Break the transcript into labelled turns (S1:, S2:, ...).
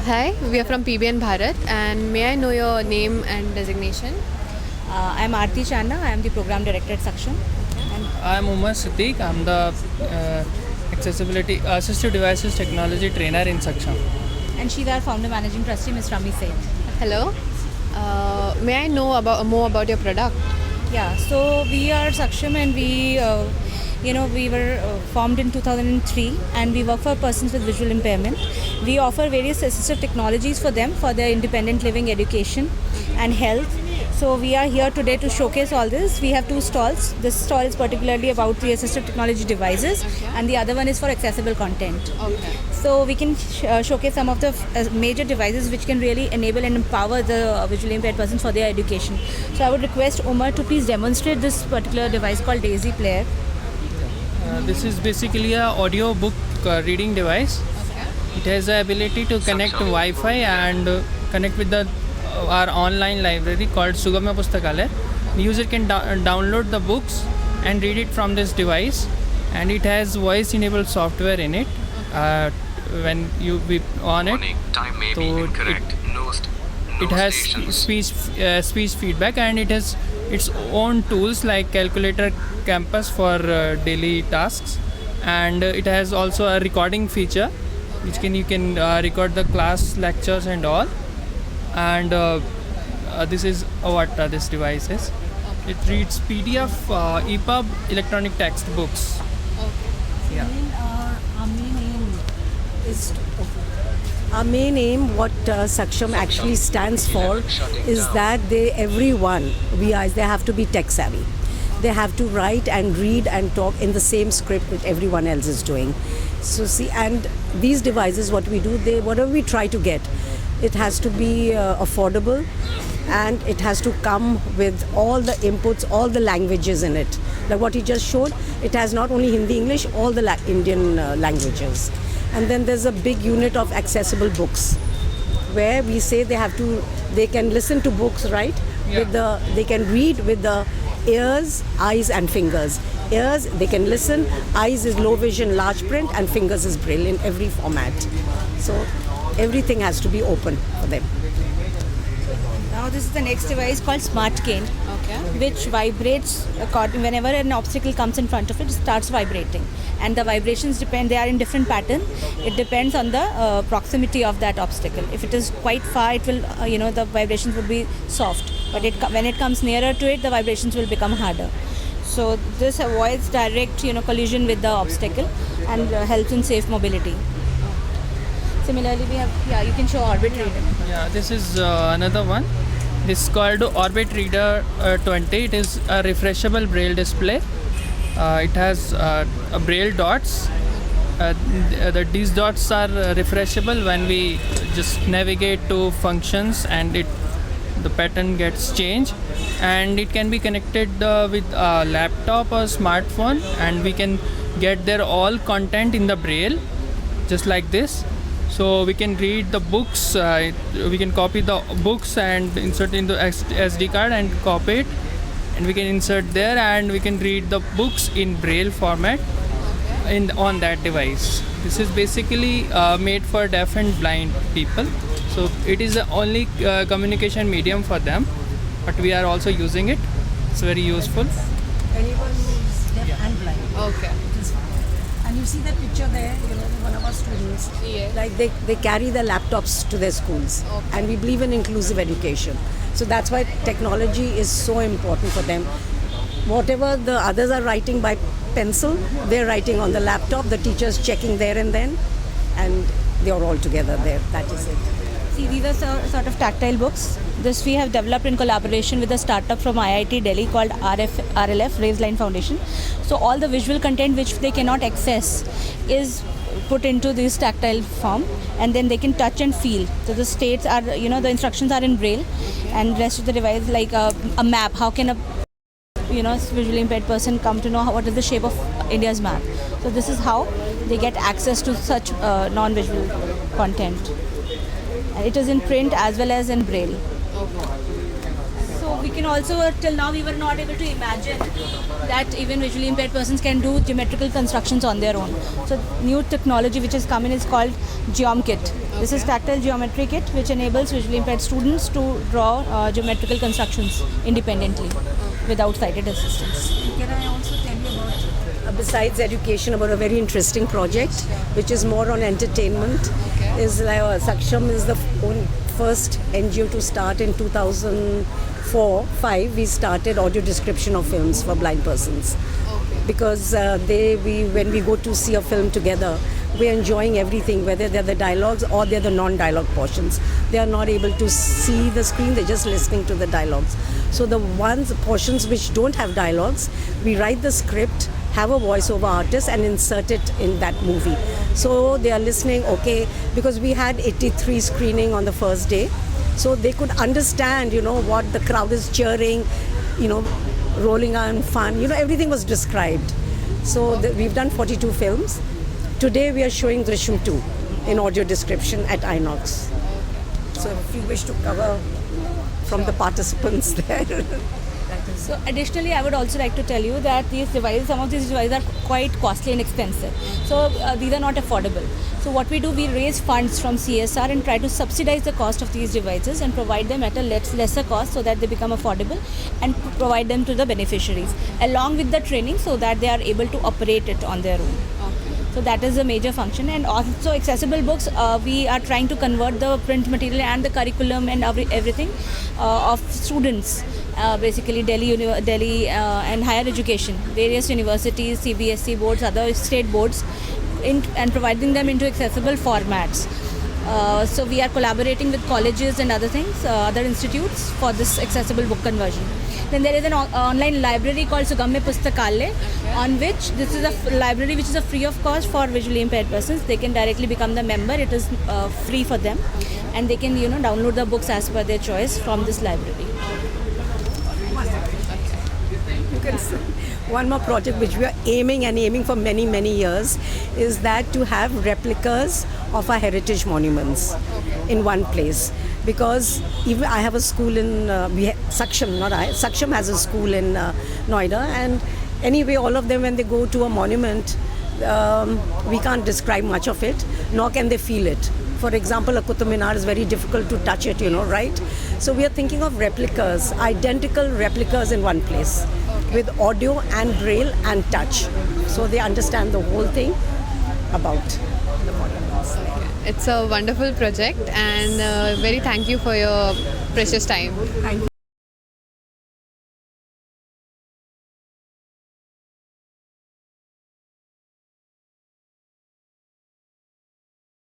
S1: Hi, we are from PBN Bharat, and may I know your name and designation?
S2: I'm Aarti Channa. I am the program director at Saksham.
S3: I'm Umar Siddiq. I'm the accessibility assistive devices technology trainer in Saksham.
S2: And she's our founder managing trustee, Ms. Rummi Seth.
S1: Hello. May I know more about your product?
S2: Yeah, so we are Saksham and we were formed in 2003 and we work for persons with visual impairment. We offer various assistive technologies for them for their independent living, education and health. So we are here today to showcase all this. We have two stalls. This stall is particularly about the assistive technology devices and the other one is for accessible content.
S1: Okay.
S2: So we can showcase some of the major devices which can really enable and empower the visually impaired persons for their education. So I would request Umar to please demonstrate this particular device called Daisy Player.
S3: This is basically a audio book reading device.
S1: Okay.
S3: It has the ability to connect to Wi-Fi and connect with our online library called Sugamya Pustakalaya. The user can download the books and read it from this device, and it has voice-enabled software in it. When you be on it,
S4: Time may be incorrect.
S3: it has speech feedback, and it has its own tools like calculator, campus for daily tasks, and it has also a recording feature which you can record the class lectures and all. And this is what this device is. It reads PDF, EPUB, electronic textbooks. Yeah.
S5: Our main aim, what Saksham actually stands for, is that they have to be tech savvy. They have to write and read and talk in the same script that everyone else is doing. So see, and these devices, what we do, whatever we try to get, it has to be affordable, and it has to come with all the inputs, all the languages in it. Like what he just showed, it has not only Hindi, English, all the Indian languages. And then there's a big unit of accessible books, where we say they can listen to books, right?
S3: Yeah.
S5: They can read with the ears, eyes and fingers. Ears, they can listen, eyes is low vision, large print, and fingers is braille in every format. So everything has to be open for them.
S2: Now this is the next device called Smart Cane,
S1: Okay.
S2: which vibrates whenever an obstacle comes in front of it. It starts vibrating, and the vibrations they are in different pattern. It depends on the proximity of that obstacle. If it is quite far, it will the vibrations would be soft, but when it comes nearer to it, the vibrations will become harder. So this avoids direct collision with the obstacle and helps in safe mobility. Similarly, we have you can show Orbit Reader.
S3: Yeah, this is another one. This is called Orbit Reader 20. It is a refreshable braille display. It has braille dots. These dots are refreshable when we just navigate to functions, and the pattern gets changed. And it can be connected with a laptop or smartphone, and we can get their all content in the braille, just like this. So we can read the books, we can copy the books and insert into SD card and copy it, and we can insert there, and we can read the books in braille format on that device. This is basically made for deaf and blind people, so it is the only communication medium for them, but we are also using it. It's very useful.
S5: Anyone who is deaf and blind.
S1: Okay.
S5: It is fine. And you see that picture there, one of our students,
S1: Yes.
S5: like they carry their laptops to their schools.
S1: Okay.
S5: And we believe in inclusive education. So that's why technology is so important for them. Whatever the others are writing by pencil, they're writing on the laptop, the teacher's checking there and then, and they're all together there. That is it.
S2: See, these are sort of tactile books. This we have developed in collaboration with a startup from IIT Delhi called RLF, Raise Line Foundation. So all the visual content which they cannot access is put into this tactile form, and then they can touch and feel. So the states are, the instructions are in braille, and rest of the device like a map. How can a visually impaired person come to know what is the shape of India's map? So this is how they get access to such non-visual content. And it is in print as well as in braille. So we can also, till now we were not able to imagine that even visually impaired persons can do geometrical constructions on their own. So new technology which has come in is called GeomKit. This is tactile geometry kit, which enables visually impaired students to draw geometrical constructions independently without sighted assistance.
S5: Can I also tell you about, besides education, about a very interesting project, which is more on entertainment? Is Saksham is the first NGO to start in 2004-5. We started audio description of films for blind persons. Because when we go to see a film together, we're enjoying everything, whether they're the dialogues or they're the non-dialogue portions. They are not able to see the screen, they're just listening to the dialogues. So the portions which don't have dialogues, we write the script, have a voiceover artist and insert it in that movie. So they are listening, okay, because we had 83 screening on the first day. So they could understand, what the crowd is cheering, rolling on fun, everything was described. So we've done 42 films. Today we are showing Drishyam 2 in audio description at Inox. So if you wish to cover from the participants there.
S2: So additionally, I would also like to tell you that some of these devices are quite costly and expensive. So these are not affordable. So what we do, we raise funds from CSR and try to subsidize the cost of these devices and provide them at a lesser cost so that they become affordable and provide them to the beneficiaries along with the training so that they are able to operate it on their own. So that is a major function. And also accessible books, we are trying to convert the print material and the curriculum and everything of students, basically Delhi and higher education, various universities, CBSE boards, other state boards, and providing them into accessible formats. So we are collaborating with colleges and other things, other institutes for this accessible book conversion. Then there is an online library called Sugamya Pustakalaya, on which this is a library which is a free of cost for visually impaired persons. They can directly become the member. It is free for them, and they can download the books as per their choice from this library.
S5: You can see. One more project which we are aiming for many years is that to have replicas of our heritage monuments in one place. Because even I have a school in Saksham has a school in Noida, and anyway all of them, when they go to a monument, we can't describe much of it, nor can they feel it. For example, a Qutub Minar is very difficult to touch it, right? So we are thinking of replicas, identical replicas in one place, with audio and braille and touch, so they understand the whole thing about the monuments.
S1: It's a wonderful project, and very thank you for your precious time.
S5: Thank you.